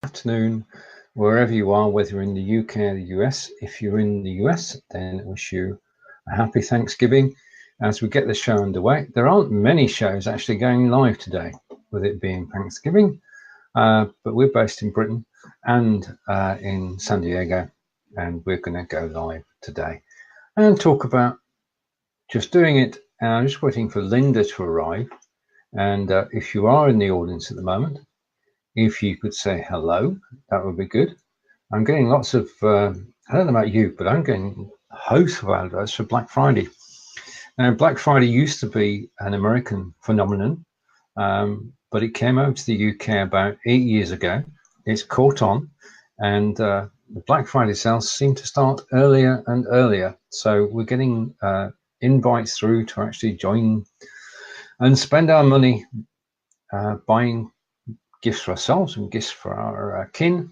afternoon, wherever you are, whether you're in the UK or the US. If you're in the US, then I wish you a happy Thanksgiving as we get the show underway. There aren't many shows actually going live today, with it being Thanksgiving, but we're based in Britain and in San Diego, and we're going to go live today and talk about just doing it. I'm just waiting for Lynda to arrive, and if you are in the audience at the moment, if you could say hello, that would be good. I'm getting lots of, I don't know about you, but I'm getting a host of adverts for Black Friday. Now, Black Friday used to be an American phenomenon, but it came over to the UK about 8 years ago. It's caught on, and the Black Friday sales seem to start earlier and earlier. So we're getting invites through to actually join and spend our money buying gifts for ourselves and gifts for our kin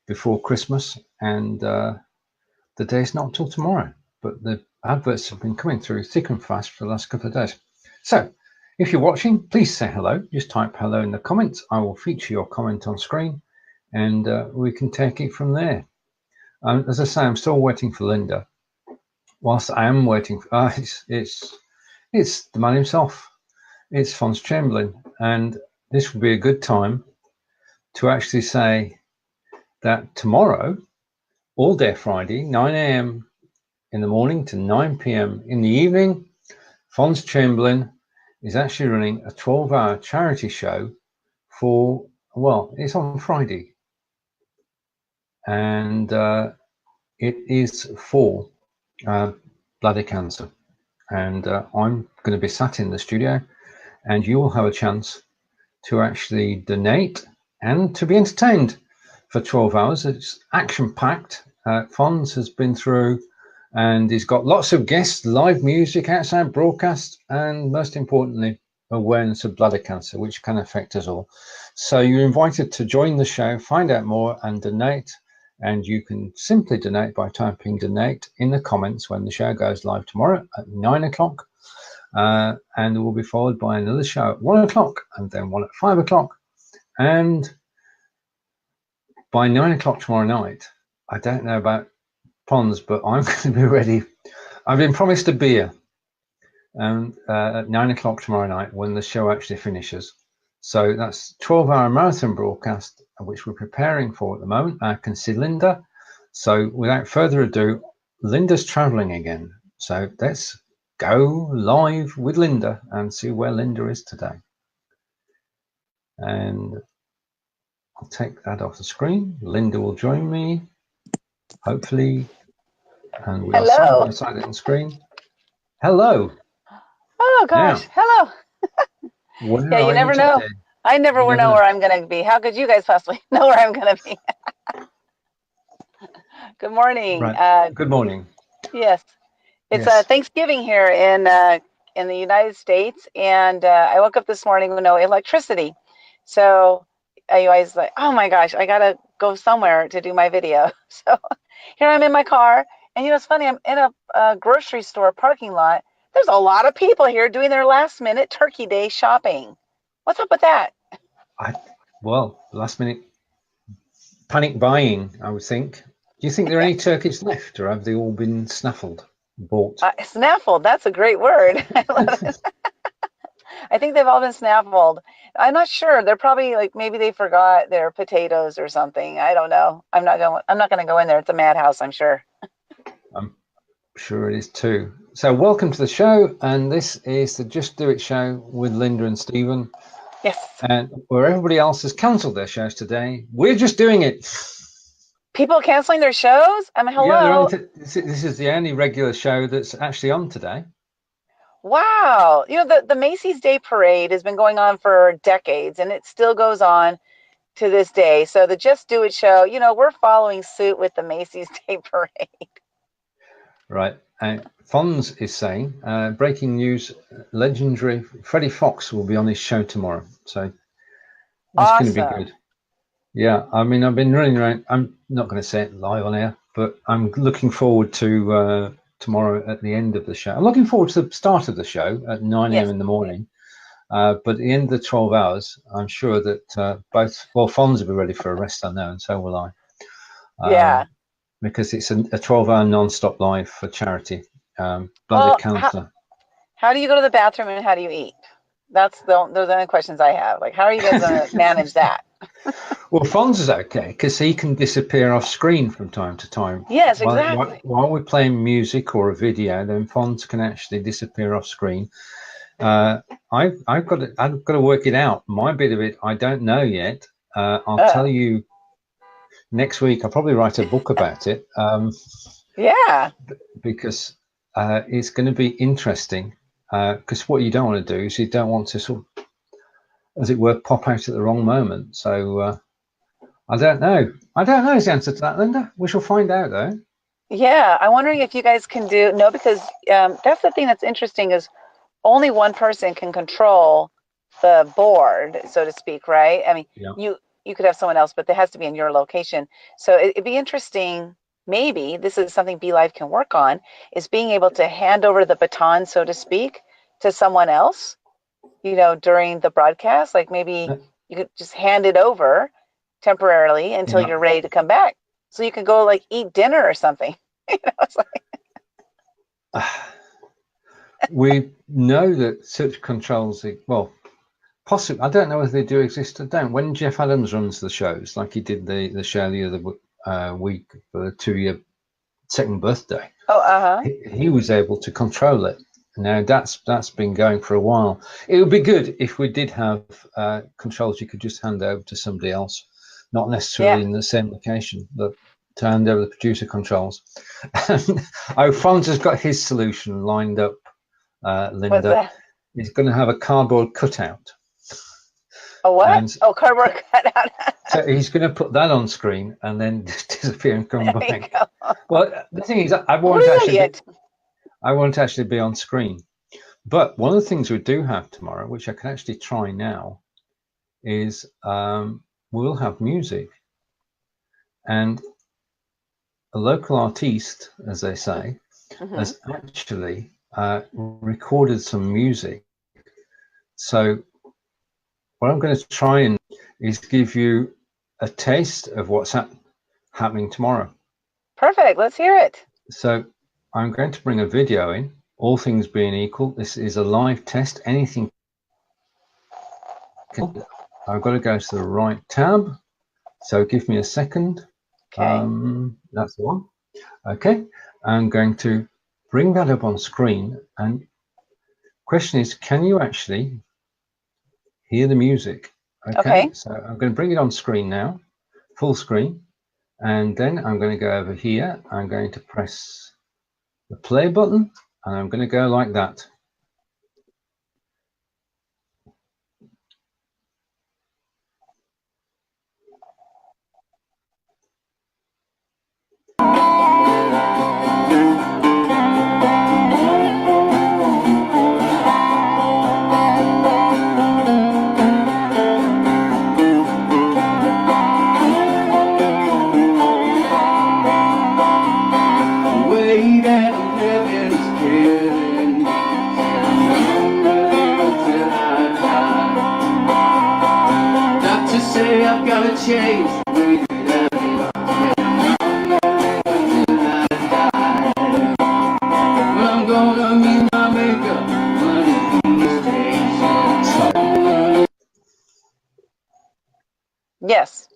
before Christmas, and the day's not till tomorrow, but the adverts have been coming through thick and fast for the last couple of days. So if you're watching, please say hello. Just type hello in the comments. I will feature your comment on screen, and we can take it from there. As I say, I'm still waiting for Lynda. Whilst I am waiting for it's the man himself. It's Fonz Chamberlain, and this would be a good time to actually say that tomorrow, all day Friday, 9 a.m. in the morning to 9 p.m. in the evening, Fonz Chamberlain is actually running a 12-hour charity show for, well, it's on Friday. And it is for bladder cancer. And I'm going to be sat in the studio, and you will have a chance to actually donate and to be entertained for 12 hours. It's action-packed. Fonz has been through, and he's got lots of guests, live music, outside broadcast, and most importantly, awareness of bladder cancer, which can affect us all. So you're invited to join the show, find out more, and donate. And you can simply donate by typing donate in the comments when the show goes live tomorrow at 9 o'clock. And it will be followed by another show at 1 o'clock, and then one at 5 o'clock. And by 9 o'clock tomorrow night, I don't know about Fonz, but I'm going to be ready. I've been promised a beer at 9 o'clock tomorrow night when the show actually finishes. So that's 12-hour marathon broadcast, which we're preparing for at the moment. I can see Lynda. So without further ado, Lynda's traveling again. So let's go live with Lynda and see where Lynda is today. And I'll take that off the screen. Lynda will join me, hopefully. And we'll side by side on the screen. Hello. Oh gosh, now, hello. Yeah, you never know. I never will know where I'm going to be. How could you guys possibly know where I'm going to be? Good morning. Right. Good morning. Yes, it's Thanksgiving here in the United States, and I woke up this morning with no electricity. So I was like, oh my gosh, I got to go somewhere to do my video. So here I'm in my car, and you know, it's funny, I'm in a grocery store parking lot. There's a lot of people here doing their last minute Turkey Day shopping. What's up with that? Well, last minute panic buying, I would think. Do you think there are any turkeys left, or have they all been snaffled, bought? Snaffled, that's a great word. I think they've all been snaffled. I'm not sure. They're probably like, maybe they forgot their potatoes or something. I don't know. I'm not going to go in there. It's a madhouse, I'm sure. I'm sure it is too. So welcome to the show, and this is the Just Do It show with Lynda and Stephen. Yes. And where everybody else has cancelled their shows today, we're just doing it. People cancelling their shows? I mean, hello. Yeah, this is the only regular show that's actually on today. Wow. You know, the Macy's Day Parade has been going on for decades, and it still goes on to this day. So the Just Do It show, you know, we're following suit with the Macy's Day Parade. Right. Fonz is saying, breaking news, legendary Freddie Fox will be on his show tomorrow. So that's awesome. Going to be good. Yeah, I mean, I've been running around. I'm not going to say it live on air, but I'm looking forward to tomorrow at the end of the show. I'm looking forward to the start of the show at 9 a.m. in the morning. But at the end of the 12 hours, I'm sure that Fonz will be ready for a rest, I know, and so will I. Yeah. Because it's a 12-hour non-stop live for charity. Blood cancer. How do you go to the bathroom and how do you eat? Those are the only questions I have. Like, how are you guys going to manage that? Well, Fonz is okay because he can disappear off screen from time to time. Yes, exactly. While we're playing music or a video, then Fonz can actually disappear off screen. I've got to work it out. My bit of it, I don't know yet. I'll tell you next week. I'll probably write a book about it. Yeah. Because it's going to be interesting. Because what you don't want to do is you don't want to sort of, as it were, pop out at the wrong moment. So I don't know. I don't know is the answer to that, Lynda. We shall find out, though. Yeah, I'm wondering if you guys can because that's the thing that's interesting is only one person can control the board, so to speak, right? I mean, you could have someone else, but there has to be in your location. So it'd be interesting. Maybe this is something BeLive can work on, is being able to hand over the baton, so to speak, to someone else, during the broadcast. Like maybe you could just hand it over temporarily until you're ready to come back. So you can go like eat dinner or something. It's like... We know that such controls, possibly, I don't know if they do exist or don't. When Jeff Adams runs the shows, like he did the show the other week for the 2-year second birthday, he was able to control it. Now that's been going for a while. It would be good if we did have controls you could just hand over to somebody else, not necessarily in the same location, but to hand over the producer controls. Fonz has got his solution lined up, Lynda. He's going to have a cardboard cutout. A what? Cardboard cutout. So he's going to put that on screen and then disappear and come back. Well, the thing is, I want to actually be on screen. But one of the things we do have tomorrow, which I can actually try now, is we'll have music. And a local artiste, as they say, has actually recorded some music. So what I'm going to try is give you a taste of what's happening tomorrow. Perfect. Let's hear it. So I'm going to bring a video in. All things being equal, this is a live test. Anything. I've got to go to the right tab. So give me a second. Okay. That's the one. Okay. I'm going to bring that up on screen. And question is, can you actually hear the music? Okay. So I'm going to bring it on screen now, full screen. And then I'm going to go over here. I'm going to press the play button. And I'm going to go like that. Yes.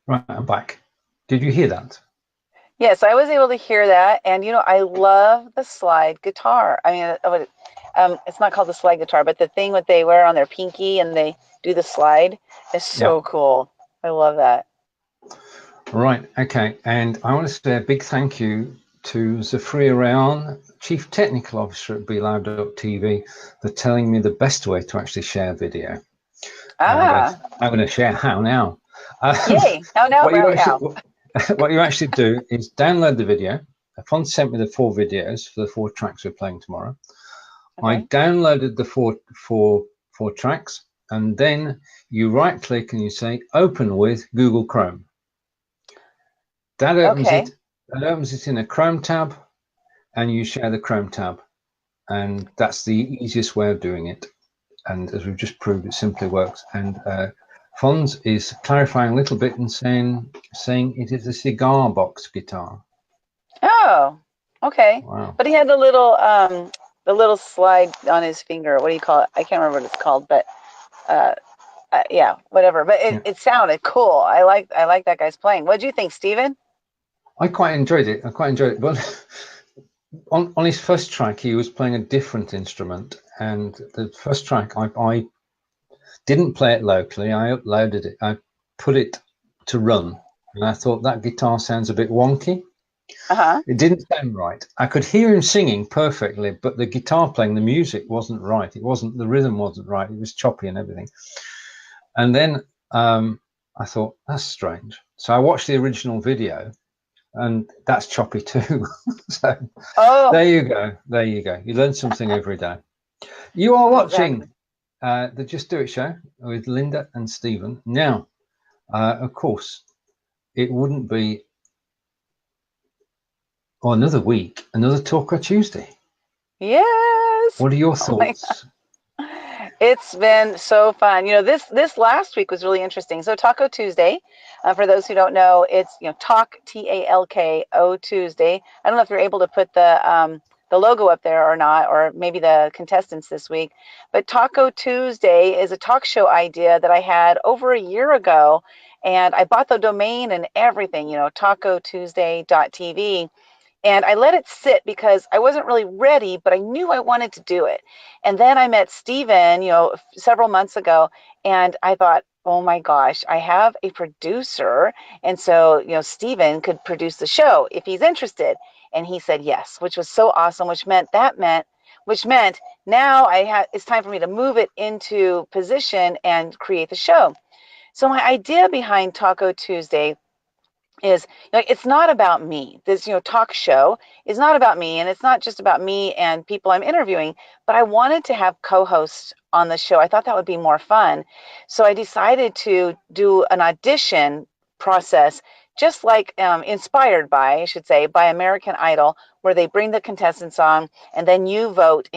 Right, I'm back. Did you hear that? Yes, I was able to hear that. And, I love the slide guitar. I mean, it's not called the slide guitar, but the thing that they wear on their pinky and they do the slide is so cool. I love that. Right. Okay. And I want to say a big thank you to Zafria Rayan, Chief Technical Officer at BeLive.tv, for telling me the best way to actually share video. I'm going to share how now. Yay! How? What you actually do is download the video. Fonz sent me the 4 videos for the 4 tracks we're playing tomorrow. Okay. I downloaded the four tracks, and then you right click and you say open with Google Chrome. That opens it. That opens it in a Chrome tab, and you share the Chrome tab. and that's the easiest way of doing it. And as we've just proved, it simply works. And Fonz is clarifying a little bit and saying it is a cigar box guitar. Oh, okay. Wow. But he had the little slide on his finger. What do you call it? I can't remember what it's called, but yeah, whatever. But it sounded cool. I like that guy's playing. What do you think, Stephen? I quite enjoyed it. But on his first track, he was playing a different instrument. And the first track, I didn't play it locally. I uploaded it. I put it to run. And I thought that guitar sounds a bit wonky. It didn't sound right. I could hear him singing perfectly, but the guitar playing, the music wasn't right. The rhythm wasn't right. It was choppy and everything. And then I thought, that's strange. So I watched the original video, and that's choppy too. So there you go. You learn something every day. You are watching the Just Do It show with Lynda and Stephen. Now, of course, it wouldn't be another week, another Talker Tuesday. Yes. What are your thoughts? It's been so fun. This last week was really interesting. So Taco Tuesday, for those who don't know, it's Talk TALKO Tuesday. I don't know if you're able to put the logo up there or not, or maybe the contestants this week. But Taco Tuesday is a talk show idea that I had over a year ago, and I bought the domain and everything. TacoTuesday.tv. And I let it sit because I wasn't really ready, but I knew I wanted to do it. And then I met Stephen, several months ago, and I thought, oh my gosh, I have a producer. And so, Stephen could produce the show if he's interested. And he said yes, which was so awesome, which meant now it's time for me to move it into position and create the show. So my idea behind Taco Tuesday is it's not about me. This talk show is not about me, and it's not just about me and people I'm interviewing, but I wanted to have co-hosts on the show. I thought that would be more fun. So I decided to do an audition process, just like inspired by, I should say, by American Idol, where they bring the contestants on and then you vote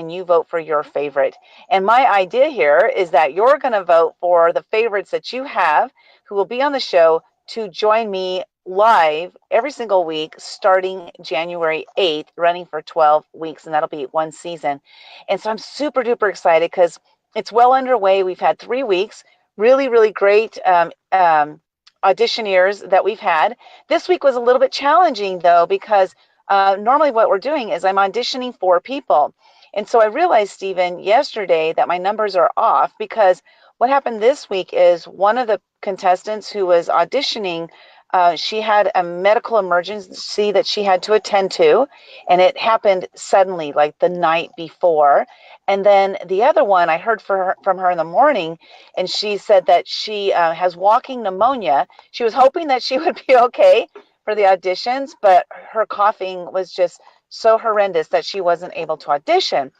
for your favorite. And my idea here is that you're going to vote for the favorites that you have who will be on the show to join me live every single week starting January 8th, running for 12 weeks, and that'll be one season. And so I'm super duper excited because it's well underway. We've had 3 weeks, really, really great auditioneers that we've had. This week was a little bit challenging though, because normally what we're doing is I'm auditioning 4 people. And so I realized, Stephen, yesterday that my numbers are off, because what happened this week is one of the contestants who was auditioning, she had a medical emergency that she had to attend to, and it happened suddenly, like the night before. And then the other one, I heard from her in the morning, and she said that she has walking pneumonia. She was hoping that she would be okay for the auditions, but her coughing was just so horrendous that she wasn't able to audition.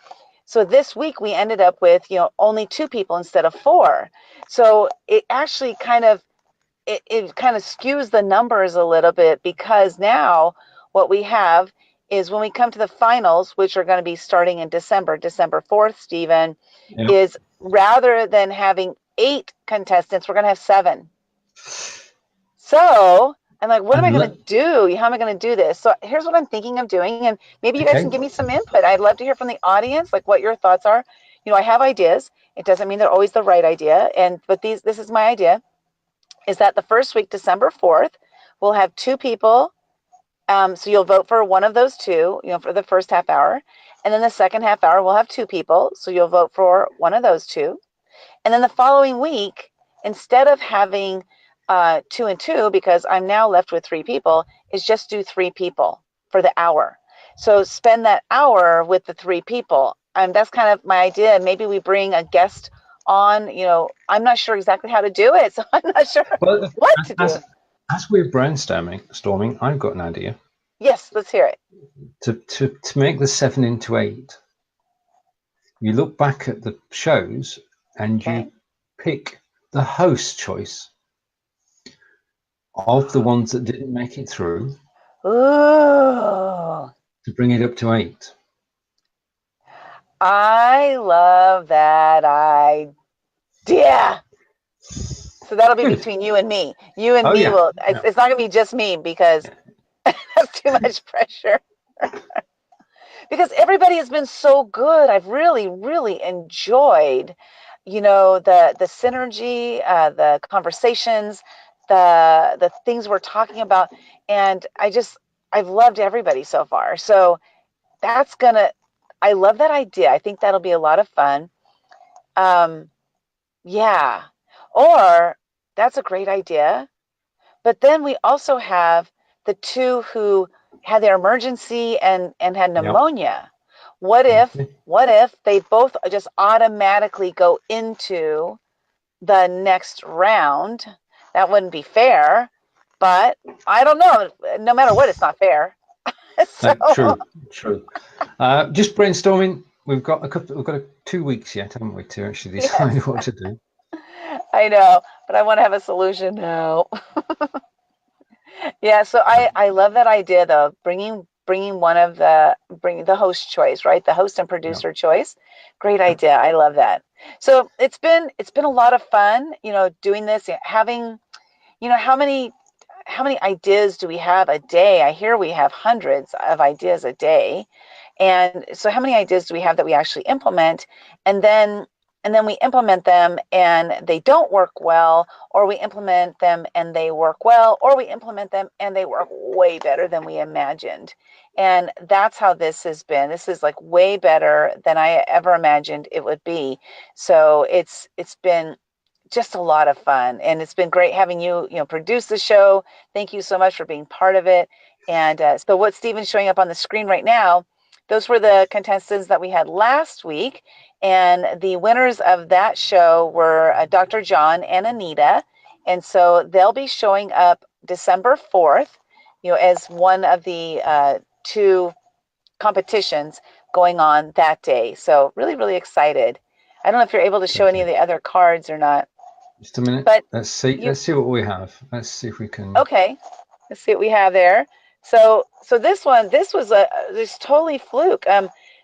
So this week we ended up with, only 2 people instead of 4. So it actually kind of skews the numbers a little bit, because now what we have is when we come to the finals, which are going to be starting in December 4th, Stephen, is rather than having 8 contestants, we're going to have 7. So I'm like, what am I going to do? How am I going to do this? So here's what I'm thinking of doing. And maybe you guys can give me some input. I'd love to hear from the audience, like what your thoughts are. I have ideas. It doesn't mean they're always the right idea. But this is my idea, is that the first week, December 4th, we'll have 2 people. So you'll vote for one of those 2, for the first half hour. And then the second half hour, we'll have 2 people. So you'll vote for one of those 2. And then the following week, instead of having 2 and 2, because I'm now left with 3 people, is just do 3 people for the hour. So spend that hour with the 3 people. And that's kind of my idea. Maybe we bring a guest on. I'm not sure exactly how to do it, so I'm not sure what to do. As we're brainstorming, I've got an idea. Yes, let's hear it. To make the 7 into 8, you look back at the shows and you pick the host choice of the ones that didn't make it through. Ooh. To bring it up to 8. I love that idea. So that'll be between you and me. You and me will. It's not going to be just me because that's too much pressure. Because everybody has been so good. I've really, really enjoyed, the synergy, the conversations, the things we're talking about, and I've loved everybody so far. So I love that idea. I think that'll be a lot of fun. Yeah, or that's a great idea. But then we also have the two who had their emergency and had pneumonia. What if they both just automatically go into the next round? That wouldn't be fair, but I don't know. No matter what, it's not fair. So, true. Just brainstorming. We've got 2 weeks yet, haven't we, to actually decide what to do. I know, but I want to have a solution now. Yeah, so I love that idea though, bringing the host choice, right? The host and producer choice. Great idea. I love that. So it's been a lot of fun, doing this, having, how many ideas do we have a day? I hear we have hundreds of ideas a day. And so how many ideas do we have that we actually implement? And then we implement them and they don't work well, or we implement them and they work well, or we implement them and they work way better than we imagined. And that's how this has been. This is like way better than I ever imagined it would be. So it's been just a lot of fun, and it's been great having you produce the show. Thank you so much for being part of it. And so what Stephen's showing up on the screen right now, those were the contestants that we had last week, and the winners of that show were Dr. John and Anita, and so they'll be showing up December 4th, as one of the two competitions going on that day. So really, really excited. I don't know if you're able to show any of the other cards or not. Just a minute. But let's see what we have. Let's see if we can. Okay, let's see what we have there. So this was this totally fluke.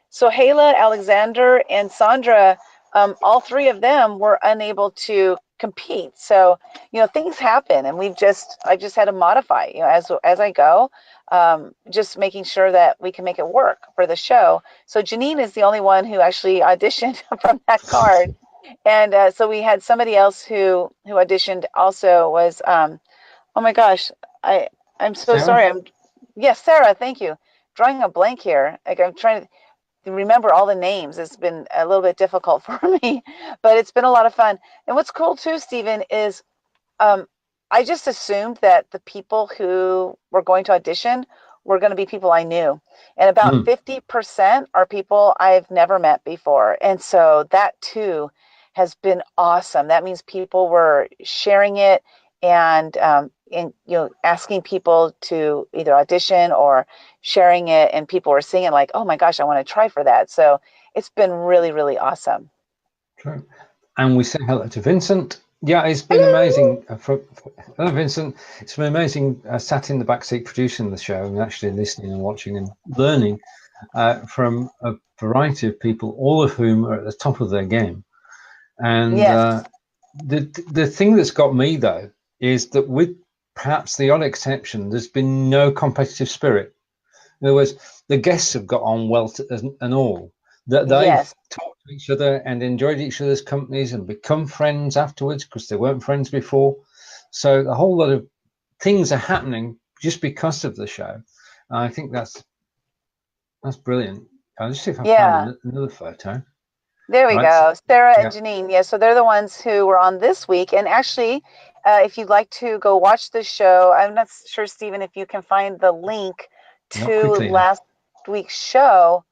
So Healey, Alexander, and Sandra, all three of them were unable to compete. So things happen, and I just had to modify as I go, just making sure that we can make it work for the show. So Janine is the only one who actually auditioned from that card. And so we had somebody else who auditioned also was, oh my gosh, I'm so Sarah? sorry. Yes, Sarah, thank you. Drawing a blank here. Like I'm trying to remember all the names. It's been a little bit difficult for me, but it's been a lot of fun. And what's cool too, Stephen, is I just assumed that the people who were going to audition were going to be people I knew. And about 50% are people I've never met before. And so that too has been awesome. That means people were sharing it and asking people to either audition or sharing it, and people were seeing it like, oh my gosh, I want to try for that. So it's been really, really awesome. True. And we say hello to Vincent. Yeah, it's been amazing. Hello, Vincent. It's been amazing. I sat in the backseat producing the show and actually listening and watching and learning from a variety of people, all of whom are at the top of their game. And the thing that's got me, though, is that with perhaps the odd exception, there's been no competitive spirit. In other words, the guests have got on well and all. That they've talked to each other and enjoyed each other's companies and become friends afterwards because they weren't friends before. So a whole lot of things are happening just because of the show. I think that's brilliant. I'll just see if I find another photo. There we go. Sarah and Janine. Yeah, so they're the ones who were on this week. And actually, if you'd like to go watch the show, I'm not sure, Stephen, if you can find the link to this week's show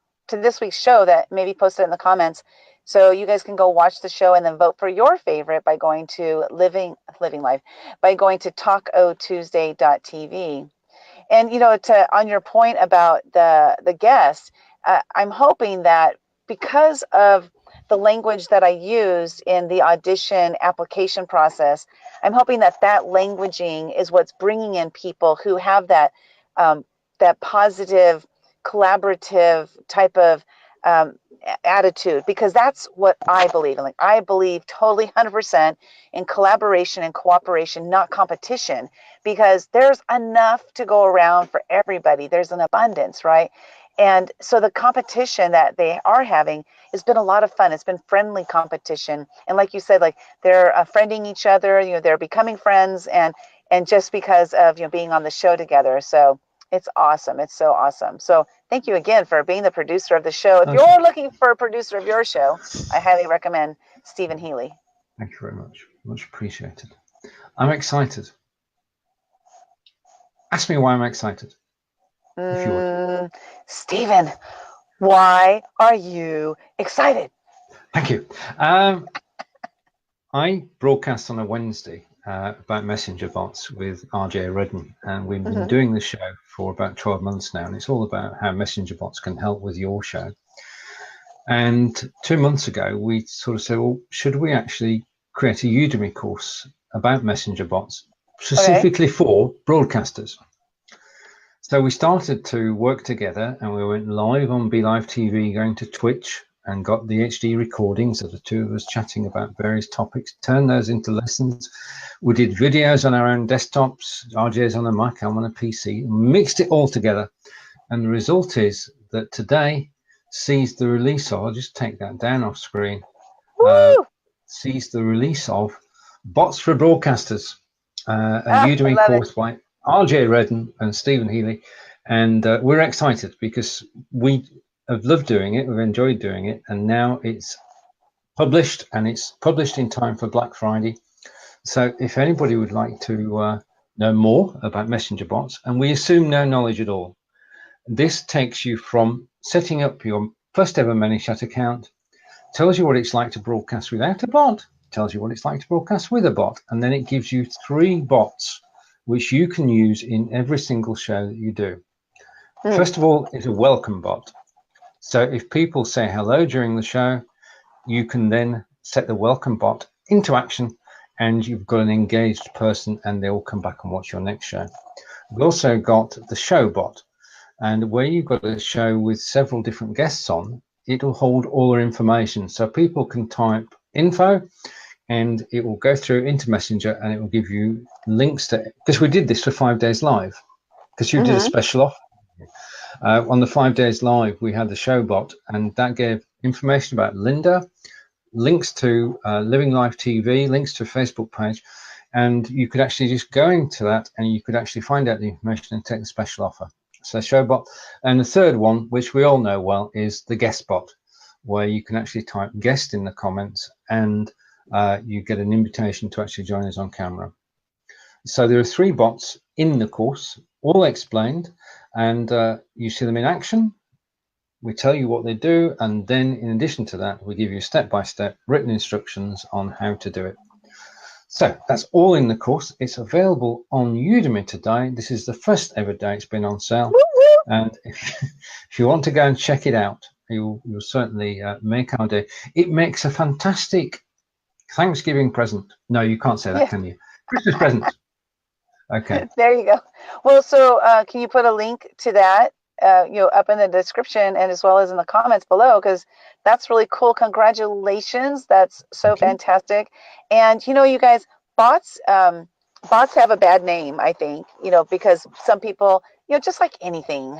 that maybe posted in the comments. So you guys can go watch the show and then vote for your favorite by going to Living Life, by going to talkotuesday.tv. And, on your point about the guests, I'm hoping that because of the language that I used in the audition application process, I'm hoping that languaging is what's bringing in people who have that positive, collaborative type of attitude, because that's what I believe in. Like, I believe totally 100% in collaboration and cooperation, not competition, because there's enough to go around for everybody. There's an abundance, right? And so the competition that they are having has been a lot of fun. It's been friendly competition. And like you said, like, they're friending each other, they're becoming friends, and just because of, being on the show together. So it's awesome. It's so awesome. So thank you again for being the producer of the show. If you're looking for a producer of your show, I highly recommend Stephen Healey. Thank you very much. Much appreciated. I'm excited. Ask me why I'm excited. If you would. Stephen, why are you excited? Thank you. I broadcast on a Wednesday about messenger bots with RJ Redden, and we've been doing the show for about 12 months now, and it's all about how messenger bots can help with your show. And 2 months ago, we sort of said, well, should we actually create a Udemy course about messenger bots specifically for broadcasters? So we started to work together, and we went live on BeLive TV, going to Twitch, and got the HD recordings of the two of us chatting about various topics, turned those into lessons. We did videos on our own desktops, RJ's on a Mac, I'm on a PC, mixed it all together. And the result is that today sees the release of, I'll just take that down off screen, sees the release of Bots for Broadcasters, a Udemy course by RJ Redden and Stephen Healey. And we're excited because I've loved doing it, we've enjoyed doing it, and now it's published, and it's published in time for Black Friday. So if anybody would like to know more about messenger bots, and we assume no knowledge at all, this takes you from setting up your first ever ManyChat account, tells you what it's like to broadcast without a bot, tells you what it's like to broadcast with a bot, and then it gives you 3 bots which you can use in every single show that you do. First of all, it's a welcome bot. So if people say hello during the show, you can then set the welcome bot into action, and you've got an engaged person, and they will come back and watch your next show. We've also got the show bot, and where you've got a show with several different guests on, it'll hold all their information. So people can type info, and it will go through into Messenger, and it will give you links to, because we did this for 5 days live, because you did a special offer. On the 5 days live, we had the show bot, and that gave information about Lynda, links to Living Life TV, links to a Facebook page, and you could actually just go into that, and you could actually find out the information and take the special offer. So show bot. And the third one, which we all know well, is the guest bot, where you can actually type guest in the comments, and you get an invitation to actually join us on camera. So there are 3 bots in the course, all explained, and you see them in action. We tell you what they do, and then in addition to that, we give you step-by-step written instructions on how to do it. So that's all in the course. It's available on Udemy today. This is the first ever day it's been on sale. And if you want to go and check it out, you'll certainly make our day. It makes a fantastic Thanksgiving present. No, you can't say that, can you? Christmas present. Okay. There you go. Well, so can you put a link to that, up in the description, and as well as in the comments below, because that's really cool. Congratulations. That's so fantastic. And, you guys, bots have a bad name, I think, because some people, just like anything,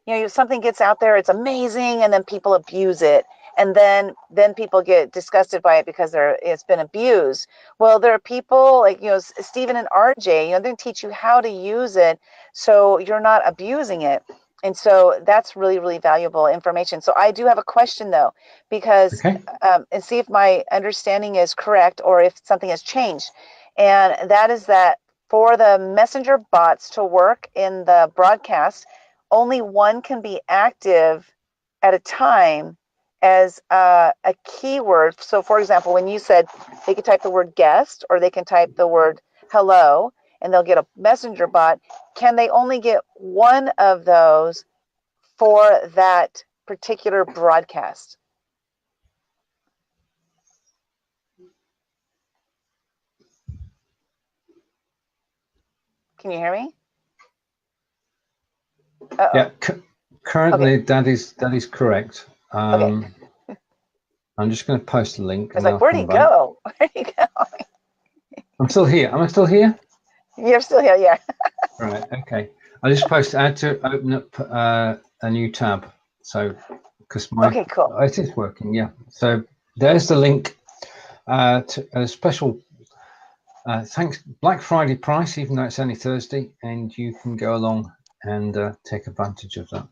if something gets out there, it's amazing, and then people abuse it. And then people get disgusted by it because it's been abused. Well, there are people like, Stephen and RJ, they teach you how to use it so you're not abusing it. And so that's really, really valuable information. So I do have a question, though, because and see if my understanding is correct or if something has changed. And that is that for the messenger bots to work in the broadcast, only one can be active at a time as a keyword. So for example, when you said they could type the word guest, or they can type the word hello, and they'll get a messenger bot, can they only get one of those for that particular broadcast? Can you hear me? Yeah, currently that is correct. I'm just going to post a link. I was like, where'd he go? Where'd he go? I'm still here. Am I still here? You're still here, yeah. Right, okay. I just add to open up a new tab. So, because okay, cool. It is working, yeah. So there's the link to a special thanks Black Friday price, even though it's only Thursday, and you can go along and take advantage of that.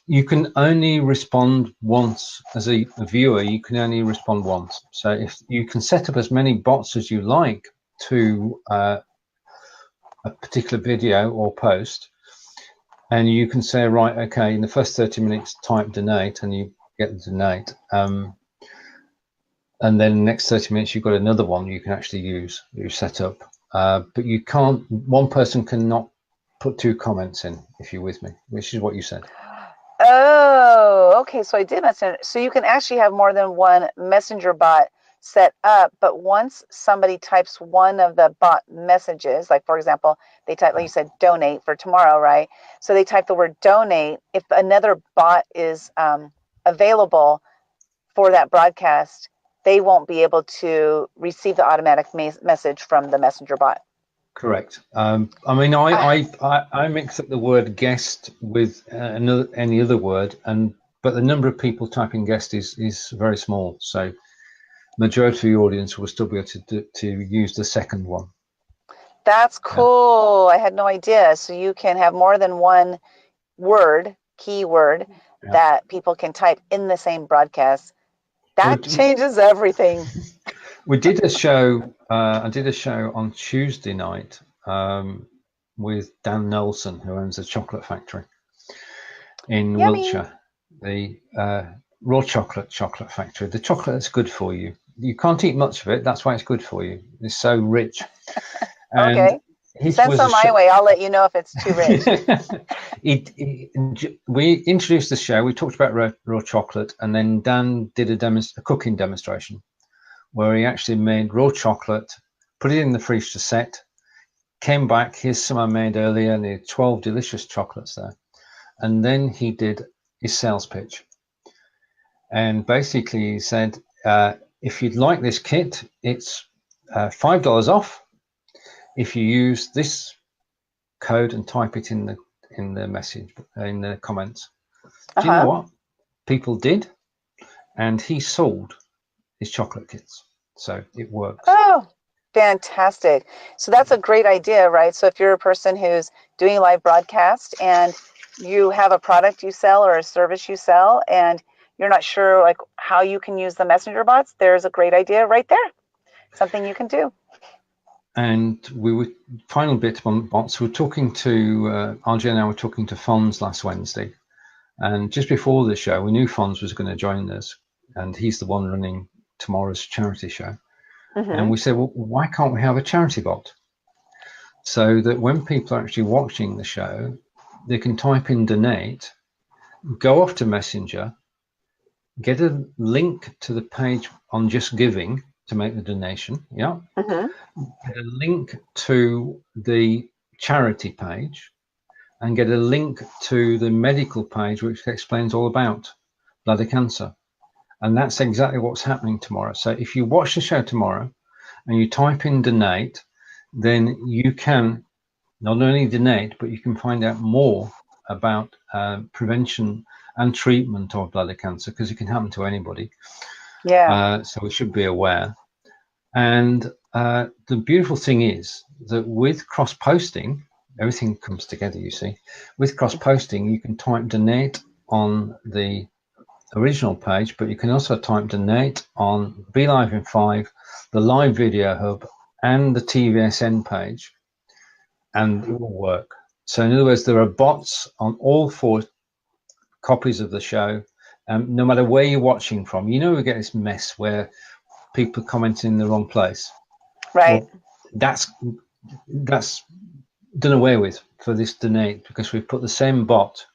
You can only respond once as a viewer. You can only respond once. So if you can set up as many bots as you like to a particular video or post, and you can say, right, okay, in the first 30 minutes, type donate, and you get the donate. And then the next 30 minutes, you've got another one you can actually use, you set up. But you can't, one person cannot put 2 comments in, if you're with me, which is what you said. Oh, okay. So I did mention it. So you can actually have more than one messenger bot set up, but once somebody types one of the bot messages, like for example, they type, like you said, donate for tomorrow, right? So they type the word donate. If another bot is available for that broadcast, they won't be able to receive the automatic message from the messenger bot. Correct. I mean, I mix up the word guest with any other word, but the number of people typing guest is very small. So majority of the audience will still be able to use the second one. That's cool. Yeah. I had no idea. So you can have more than one word, keyword, that people can type in the same broadcast. That changes everything. We did a show. I did a show on Tuesday night with Dan Nelson, who owns a chocolate factory in Wiltshire. The raw chocolate factory. The chocolate that's good for you. You can't eat much of it. That's why it's good for you. It's so rich. Okay. Send some my way. I'll let you know if it's too rich. We introduced the show. We talked about raw chocolate, and then Dan did a cooking demonstration where he actually made raw chocolate, put it in the freezer to set, came back. Here's some I made earlier, and he had 12 delicious chocolates there. And then he did his sales pitch. And basically he said, if you'd like this kit, it's $5 off if you use this code and type it in the message, in the comments. Do you know what? People did, and he sold his chocolate kits. So it works. Oh, fantastic. So that's a great idea, right? So if you're a person who's doing a live broadcast and you have a product you sell or a service you sell, and you're not sure like how you can use the messenger bots, there's a great idea right there. Something you can do. And we were final bit on bots. We're talking to RJ and I were talking to Fonz last Wednesday, and just before the show, we knew Fonz was going to join us, and he's the one running tomorrow's charity show. And we said, well, why can't we have a charity bot so that when people are actually watching the show, they can type in donate, go off to Messenger, get a link to the page on Just Giving to make the donation, get a link to the charity page, and get a link to the medical page, which explains all about bladder cancer. And that's exactly what's happening tomorrow. So if you watch the show tomorrow and you type in donate, then you can not only donate, but you can find out more about prevention and treatment of bladder cancer, because it can happen to anybody. So we should be aware. And the beautiful thing is that with cross-posting, everything comes together, you see. With cross-posting, you can type donate on the original page, but you can also type donate on Be Live in 5, the live video hub, and the TVSN page, and it will work. So in other words, there are bots on all 4 copies of the show, no matter where you're watching from. You know, we get this mess where people comment in the wrong place. Right. Well, that's done away with for this donate, because we've put the same bot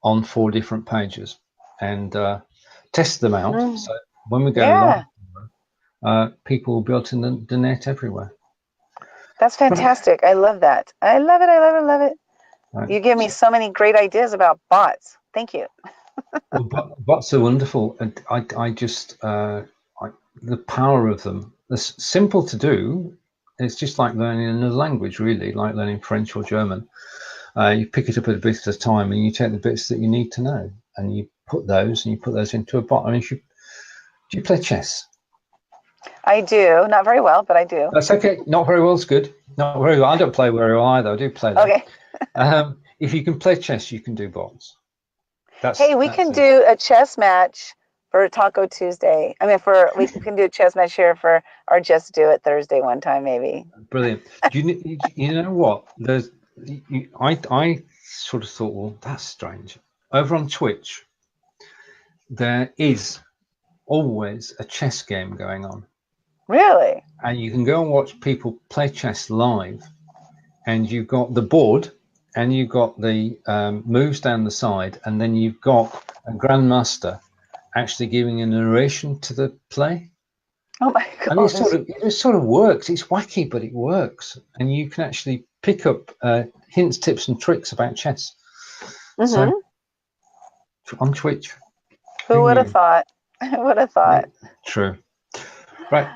on 4 different pages and test them out. So when we go live, people will be able to donate everywhere. That's fantastic. I love that. I love it. I love it. I love it. Right. You give me so many great ideas about bots. Thank you. Well, bots are wonderful, and I just the power of them. It's simple to do. It's just like learning another language, really, like learning French or German. You pick it up at a bit at a time, and you take the bits that you need to know, and you put those into a bot. I mean, do you play chess? I do, not very well, but I do. That's okay. Not very well is good. Not very well. I don't play very well either. I do play that. Okay. If you can play chess, you can do bots. Hey, we can do a chess match for Taco Tuesday. I mean, we can do a chess match here for our Just Do It Thursday one time, maybe. Brilliant. You know what? I sort of thought, well, that's strange. Over on Twitch, there is always a chess game going on. Really? And you can go and watch people play chess live, and you've got the board, and you've got the moves down the side, and then you've got a grandmaster actually giving a narration to the play. Oh my god! And it sort of works. It's wacky, but it works, and you can actually pick up hints, tips, and tricks about chess. So on Twitch. Who would have thought? Who would have thought? True. Right.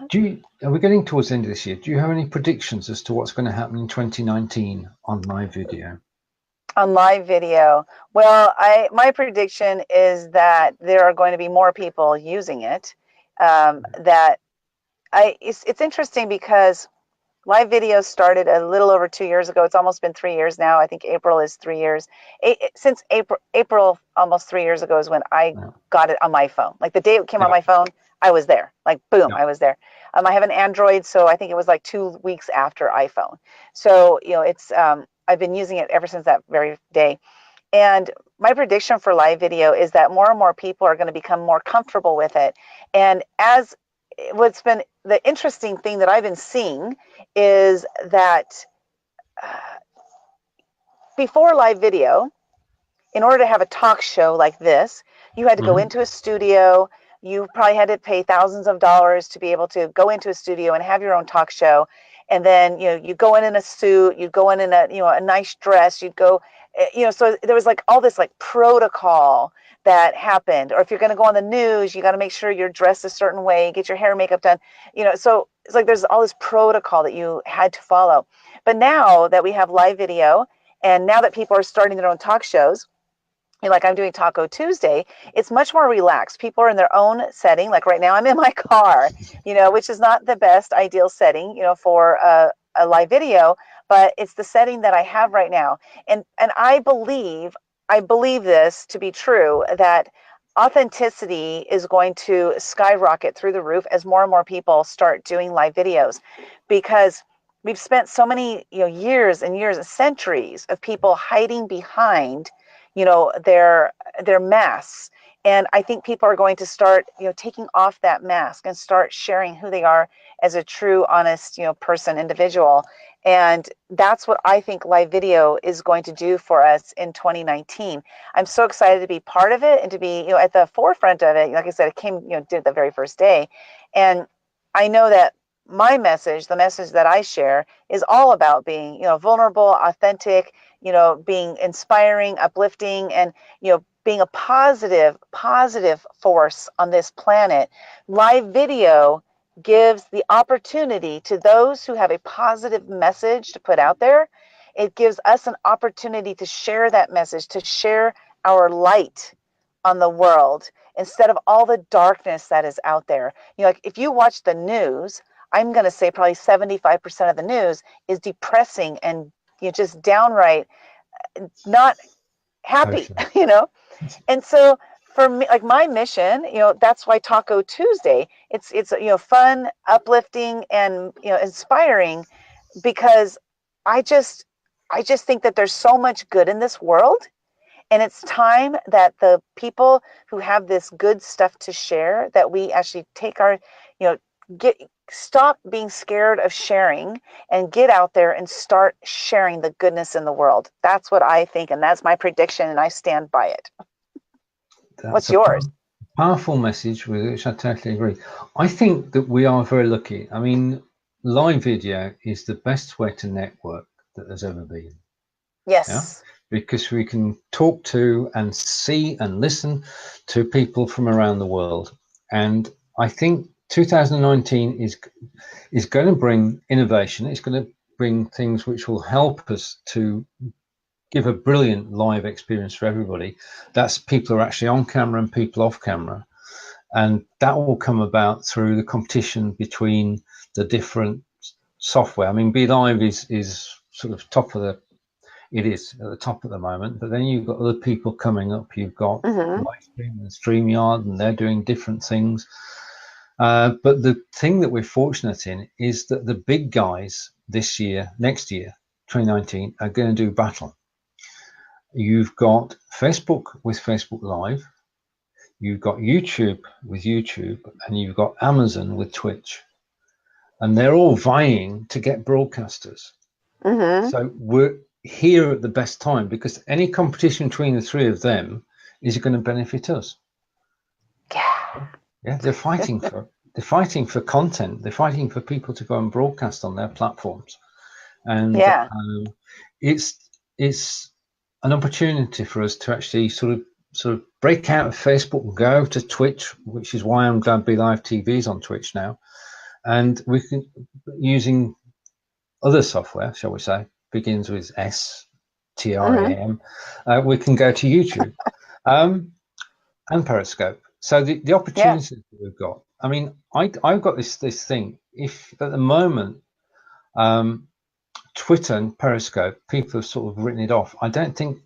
Are we getting towards the end of this year? Do you have any predictions as to what's going to happen in 2019 on live video? On live video, well, my prediction is that there are going to be more people using it. It's interesting because live video started a little over 2 years ago. It's almost been 3 years now. I think April is 3 years. Since April, almost 3 years ago is when I got it on my phone. Like the day it came on my phone, I was there. Like boom, I was there. I have an Android, so I think it was like 2 weeks after iPhone. So it's I've been using it ever since that very day. And my prediction for live video is that more and more people are going to become more comfortable with it. And what's been the interesting thing that I've been seeing is that before live video, in order to have a talk show like this, you had to go into a studio. You probably had to pay thousands of dollars to be able to go into a studio and have your own talk show. And then, you go in a suit, you'd go in a nice dress, you'd go, so there was like all this like protocol that happened. Or if you're going to go on the news, you got to make sure you're dressed a certain way, get your hair and makeup done, so it's like there's all this protocol that you had to follow. But now that we have live video, and now that people are starting their own talk shows, like I'm doing Taco Tuesday, it's much more relaxed. People are in their own setting. Like right now I'm in my car, which is not the best ideal setting, for a live video, but it's the setting that I have right now. And I believe this to be true, that authenticity is going to skyrocket through the roof as more and more people start doing live videos, because we've spent so many years and years, centuries of people hiding behind their masks. And I think people are going to start taking off that mask and start sharing who they are as a true, honest person, individual. And that's what I think live video is going to do for us in 2019. I'm so excited to be part of it and to be at the forefront of it. Like I said, it came did the very first day, and I know that my message, the message that I share, is all about being vulnerable, authentic, being inspiring, uplifting, and being a positive force on this planet. Live video gives the opportunity to those who have a positive message to put out there. It gives us an opportunity to share that message, to share our light on the world instead of all the darkness that is out there. Like if you watch the news, I'm going to say probably 75% of the news is depressing and just downright not happy, And so for me, like my mission, that's why Taco Tuesday, it's fun, uplifting, and inspiring, because I just think that there's so much good in this world, and it's time that the people who have this good stuff to share, that we actually take our stop being scared of sharing and get out there and start sharing the goodness in the world. That's what I think, and that's my prediction, and I stand by it. What's yours? Powerful message, with which I totally agree. I think that we are very lucky. I mean, live video is the best way to network that there's ever been. Yes. because we can talk to and see and listen to people from around the world. And I think 2019 is going to bring innovation. It's going to bring things which will help us to give a brilliant live experience for everybody. That's people are actually on camera and people off camera. And that will come about through the competition between the different software. I mean, Be Live is sort of it is at the top at the moment, but then you've got other people coming up. You've got Livestream and StreamYard, and they're doing different things. But the thing that we're fortunate in is that the big guys next year, 2019, are going to do battle. You've got Facebook with Facebook Live, you've got YouTube with YouTube, and you've got Amazon with Twitch. And they're all vying to get broadcasters. So we're here at the best time, because any competition between the three of them is going to benefit us. Yeah, they're fighting for content. They're fighting for people to go and broadcast on their platforms. And it's an opportunity for us to actually sort of break out of Facebook and go to Twitch, which is why I'm glad Be Live TV is on Twitch now. And we can, using other software, shall we say, begins with STRAM, we can go to YouTube and Periscope. So the opportunities that we've got. I mean, I've got this thing. If at the moment Twitter and Periscope, people have sort of written it off. I think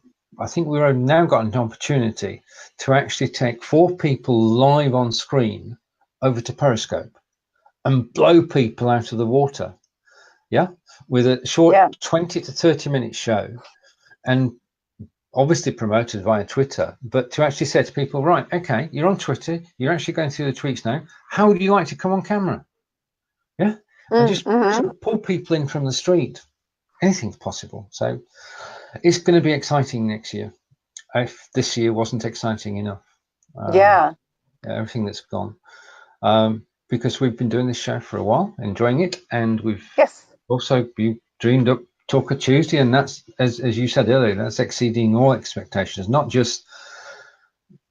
we've now got an opportunity to actually take 4 people live on screen over to Periscope and blow people out of the water. Yeah, with a short 20 to 30 minute show, and obviously promoted via Twitter, but to actually say to people, right, okay, you're on Twitter, you're actually going through the tweets now, how would you like to come on camera? Yeah, and just sort of pull people in from the street. Anything's possible. So it's going to be exciting next year, if this year wasn't exciting enough. Everything that's gone, because we've been doing this show for a while, enjoying it, and we've also dreamed up Talker Tuesday, and that's, as you said earlier, that's exceeding all expectations. Not just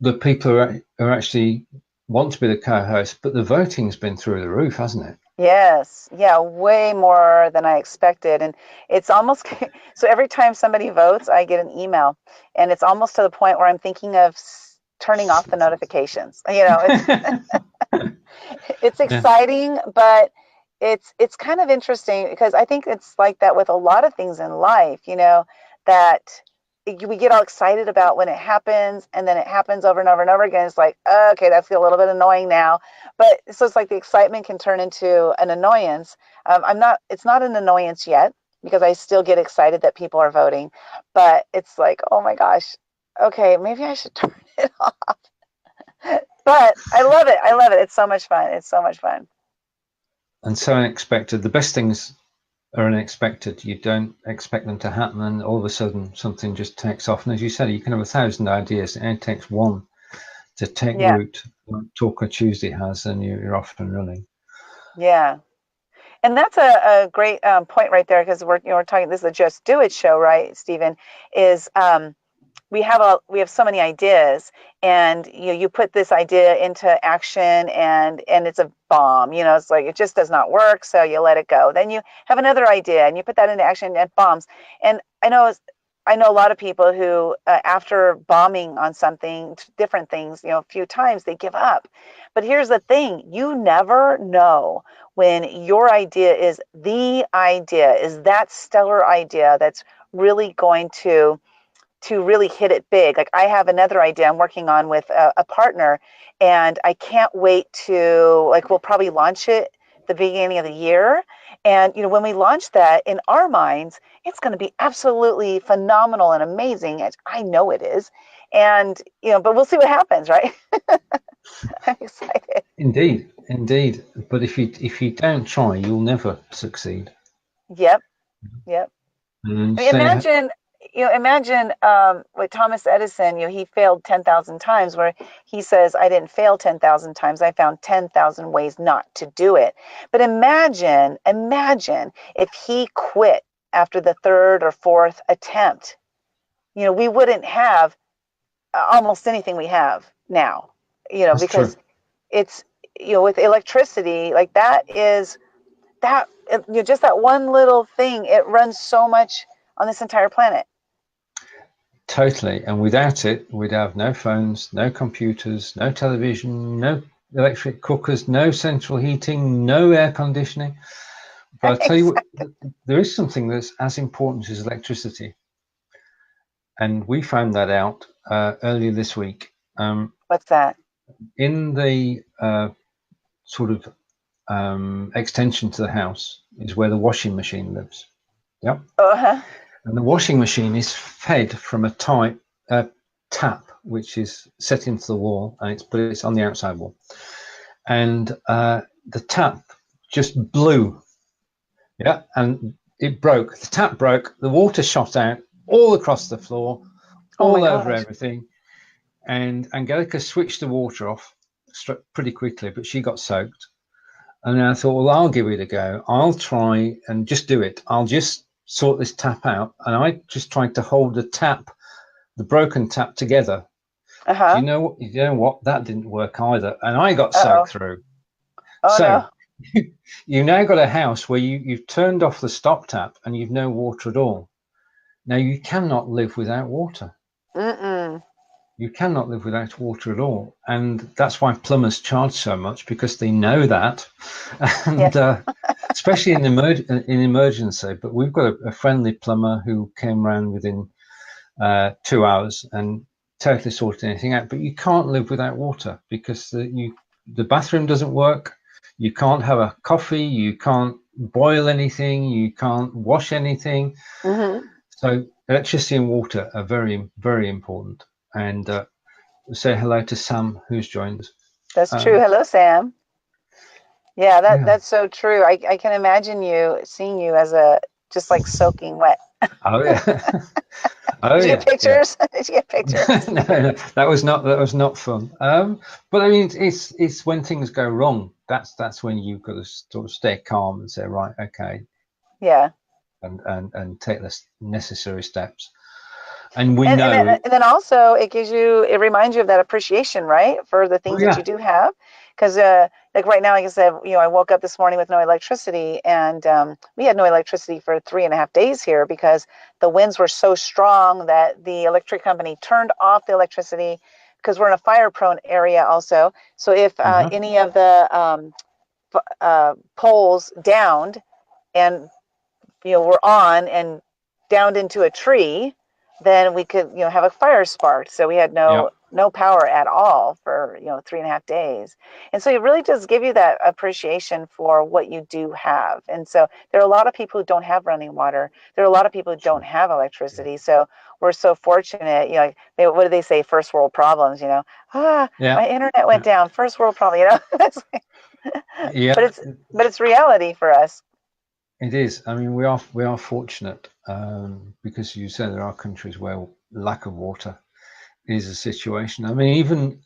the people who actually want to be the co-host, but the voting's been through the roof, hasn't it? Yes. Yeah, way more than I expected. And it's almost, so every time somebody votes, I get an email, and it's almost to the point where I'm thinking of turning off the notifications. You know, it's exciting, but it's kind of interesting, because I think it's like that with a lot of things in life, you know, that we get all excited about when it happens, and then it happens over and over and over again. It's like, okay, that's a little bit annoying now. But so it's like the excitement can turn into an annoyance. It's not an annoyance yet, because I still get excited that people are voting, but it's like, oh my gosh, okay, maybe I should turn it off. But I love it. It's so much fun. And so unexpected. The best things are unexpected. You don't expect them to happen, and all of a sudden something just takes off. And as you said, you can have 1,000 ideas, and it takes one to take root, like Talker Tuesday has, and you're off and running. Yeah. And that's a great point right there, because we're talking, this is a Just Do It show, right, Stephen? Is we have so many ideas, and you put this idea into action, and it's a bomb. You know, it's like it just does not work, so you let it go. Then you have another idea, and you put that into action, and it bombs. And I know a lot of people who, after bombing on something, different things, a few times, they give up. But here's the thing: you never know when your idea is that stellar idea that's really going to really hit it big. Like, I have another idea I'm working on with a partner, and I can't wait to, we'll probably launch it the beginning of the year. And, when we launch that, in our minds, it's going to be absolutely phenomenal and amazing. I know it is. And, but we'll see what happens, right? I'm excited. Indeed. But if you don't try, you'll never succeed. Yep. Imagine with Thomas Edison, he failed 10,000 times, where he says, I didn't fail 10,000 times. I found 10,000 ways not to do it. But imagine if he quit after the third or fourth attempt. you know, we wouldn't have almost anything we have now, you know, That's because true. it's, you know, with electricity, like that is that, you know, just that one little thing, it runs so much on this entire planet. Totally. And without it, we'd have no phones, no computers, no television, no electric cookers, no central heating, no air conditioning. But I'll tell you what, there is something that's as important as electricity. And we found that out earlier this week. What's that? In the sort of extension to the house is where the washing machine lives. Yep. Uh-huh. And the washing machine is fed from a tap, which is set into the wall, and it's on the outside wall. And the tap just blew. Yeah, and it broke. The tap broke. The water shot out all across the floor, all over everything. And Angelica switched the water off pretty quickly, but she got soaked. And I thought, well, I'll give it a go. I'll try and just do it. I'll just sort this tap out. And I just tried to hold the broken tap together. Uh-huh. You know what? That didn't work either. And I got soaked through. Oh, so no. you've now got a house where you've turned off the stop tap and you've no water at all. Now, you cannot live without water. Mm-mm. You cannot live without water at all. And that's why plumbers charge so much, because they know that. And especially in emergency. But we've got a friendly plumber who came around within 2 hours and totally sorted anything out. But you can't live without water, because the bathroom doesn't work. You can't have a coffee. You can't boil anything. You can't wash anything. Mm-hmm. So electricity and water are very, very important. And say hello to Sam, who's joined us. That's true. Hello, Sam. Yeah, that's so true. I can imagine seeing you as just like soaking wet. Oh yeah. Did you get pictures? Yeah. Did you get pictures? No, that was not fun. But I mean, it's when things go wrong. That's when you've got to sort of stay calm and say, right, okay. Yeah. And take the necessary steps. And we know. And then also it reminds you of that appreciation, right, for the things that you do have. Because like right now, like I said, you know, I woke up this morning with no electricity, and we had no electricity for 3.5 days here because the winds were so strong that the electric company turned off the electricity, because we're in a fire-prone area also. So if any of the poles downed and, you know, were on and downed into a tree, then we could, you know, have a fire spark. So we had no power at all for, you know, 3.5 days. And so it really does give you that appreciation for what you do have. And so there are a lot of people who don't have running water. There are a lot of people who don't have electricity. So we're so fortunate, you know, what do they say? First world problems, you know, my internet went down, first world problem, you know. But it's reality for us. It is. I mean, we are fortunate because you said there are countries where lack of water is a situation. I mean,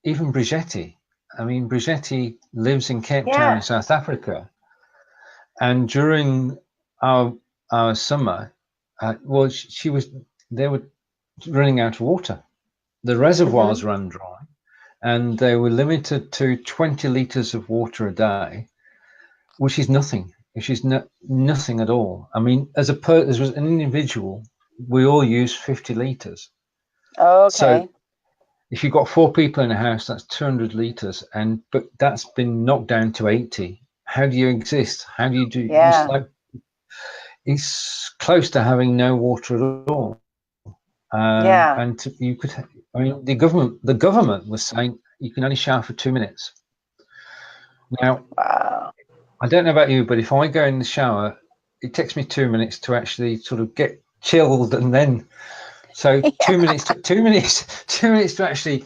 even Brigitte. I mean, Brigitte lives in Cape Town in South Africa, and during our summer, they were running out of water. The reservoirs ran dry, and they were limited to 20 liters of water a day, which is nothing. Which is nothing at all. I mean, as an individual, we all use 50 liters. Okay. So if you've got 4 people in a house, that's 200 liters, but that's been knocked down to 80. How do you exist? How do you do? Yeah. It's close to having no water at all. And you could. I mean, the government was saying you can only shower for 2 minutes. Now. Wow. I don't know about you, but if I go in the shower, it takes me 2 minutes to actually sort of get chilled, and then 2 minutes to actually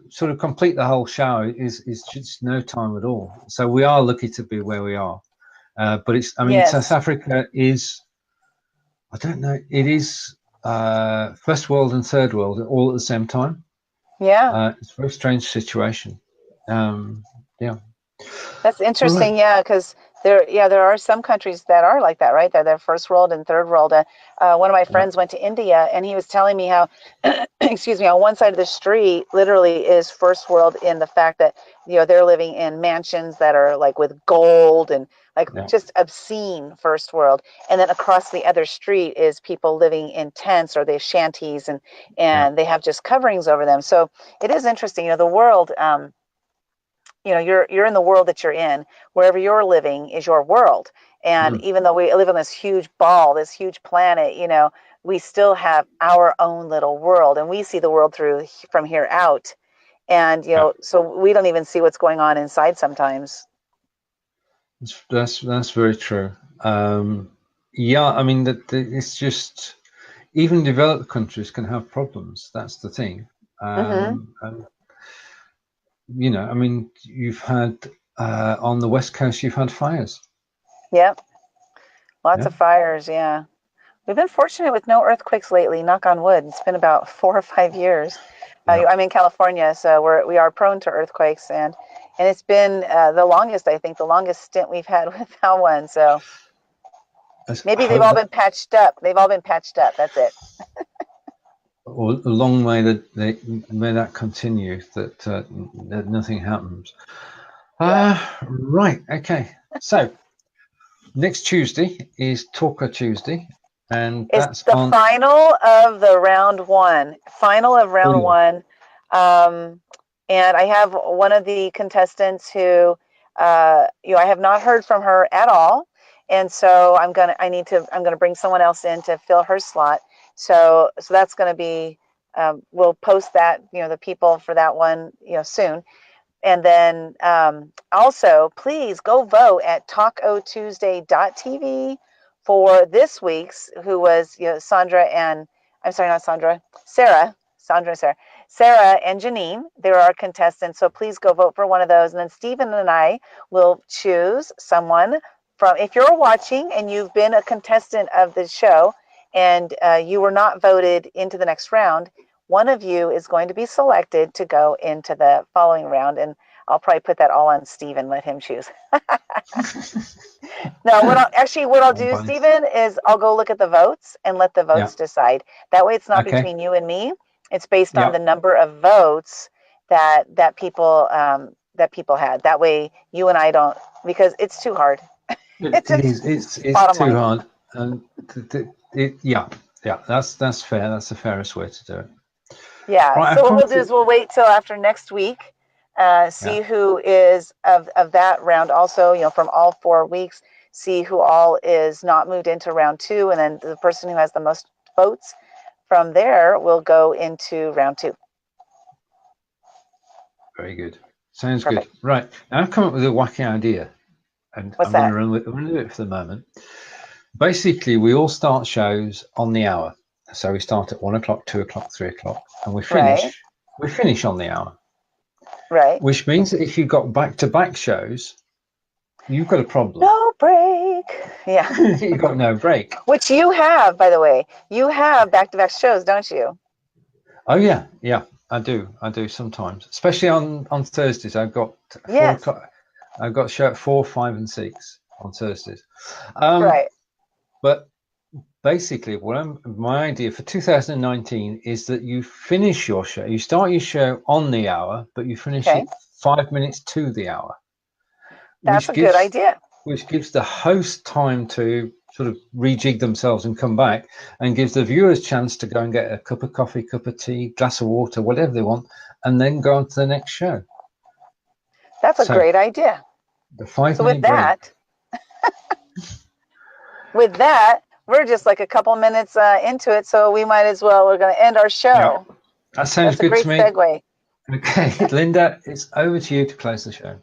sort of complete the whole shower is just no time at all. So we are lucky to be where we are. But South Africa is, I don't know, it is first world and third world all at the same time. Yeah. It's a very strange situation. That's interesting, because There are some countries that are like that, right? They're first world and third world. One of my friends went to India, and he was telling me how, excuse me, on one side of the street literally is first world in the fact that, they're living in mansions that are like with gold and like just obscene first world. And then across the other street is people living in tents or they have shanties and they have just coverings over them. So it is interesting, the world, you're in the world that you're in. Wherever you're living is your world. And even though we live on this huge ball, this huge planet, we still have our own little world, and we see the world from here out. And so we don't even see what's going on inside sometimes. That's very true. I mean it's just, even developed countries can have problems. That's the thing. And, I mean, you've had on the West Coast, you've had fires. Yep. Lots of fires. Yeah. We've been fortunate with no earthquakes lately, knock on wood. It's been about 4 or 5 years. I'm in California, so we are prone to earthquakes, and it's been the longest stint we've had without one. So maybe they've all been patched up. That's it. A long way may that continue, that nothing happens. Right. Okay. So next Tuesday is Talker Tuesday, and it's the final of the round one. And I have one of the contestants who, I have not heard from her at all, and so I'm gonna bring someone else in to fill her slot. So that's going to be, we'll post that, the people for that one, soon. And then also, please go vote at talkotuesday.tv for this week's, who was, Sarah and Janine. They're our contestants. So please go vote for one of those. And then Stephen and I will choose someone from, if you're watching and you've been a contestant of the show, and you were not voted into the next round, one of you is going to be selected to go into the following round. And I'll probably put that all on Stephen, let him choose. No, what I'll do, Stephen, is I'll go look at the votes and let the votes decide. That way it's not between you and me. It's based on the number of votes that people had. That way you and I don't, because it's too hard. It's too hard. And that's fair. That's the fairest way to do it. Yeah. Right, so what we'll do is we'll wait till after next week, see who is of that round. Also, from all 4 weeks, see who all is not moved into round 2, and then the person who has the most votes from there will go into round 2. Very good. Sounds Perfect. Good. Right. Now I've come up with a wacky idea, and What's I'm going to run with it for the moment. Basically, we all start shows on the hour. So we start at 1 o'clock, 2 o'clock, 3 o'clock, and we finish on the hour. Right. Which means that if you've got back-to-back shows, you've got a problem. No break. Yeah. You've got no break. Which you have, by the way. You have back-to-back shows, don't you? Oh yeah, I do sometimes, especially on Thursdays. I've got 4 o'clock. I've got a show at 4, 5, and 6 on Thursdays. Right. But basically, my idea for 2019 is that you finish your show. You start your show on the hour, but you finish it 5 minutes to the hour. That's a good idea. Which gives the host time to sort of rejig themselves and come back, and gives the viewers a chance to go and get a cup of coffee, cup of tea, glass of water, whatever they want, and then go on to the next show. That's a great idea. The 5 minute break. With that, we're just like a couple minutes into it, so we're going to end our show. Yeah. That sounds good to me. That's a great segue. Okay, Lynda, it's over to you to close the show.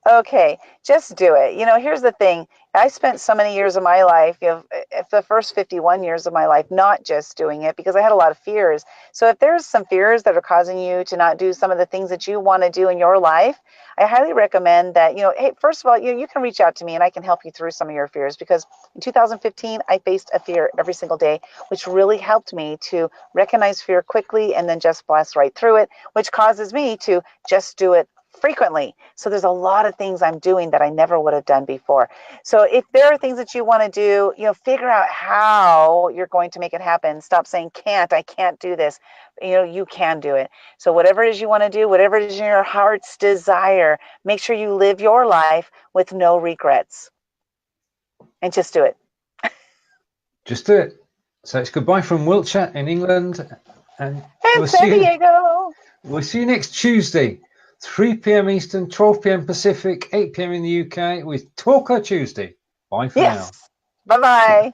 Okay, just do it. Here's the thing. I spent so many years of my life, the first 51 years of my life, not just doing it, because I had a lot of fears. So if there's some fears that are causing you to not do some of the things that you want to do in your life, I highly recommend that, hey, first of all, you can reach out to me and I can help you through some of your fears, because in 2015, I faced a fear every single day, which really helped me to recognize fear quickly and then just blast right through it, which causes me to just do it frequently. So there's a lot of things I'm doing that I never would have done before. So if there are things that you want to do, figure out how you're going to make it happen. Stop saying can't, I can't do this. You can do it. So whatever it is you want to do, whatever it is in your heart's desire, make sure you live your life with no regrets. And just do it. Just do it. So it's goodbye from Wiltshire in England. And San Diego. We'll see you next Tuesday, 3 p.m. Eastern, 12 p.m. Pacific, 8 p.m. in the UK with Talker Tuesday. Bye for now. Bye-bye.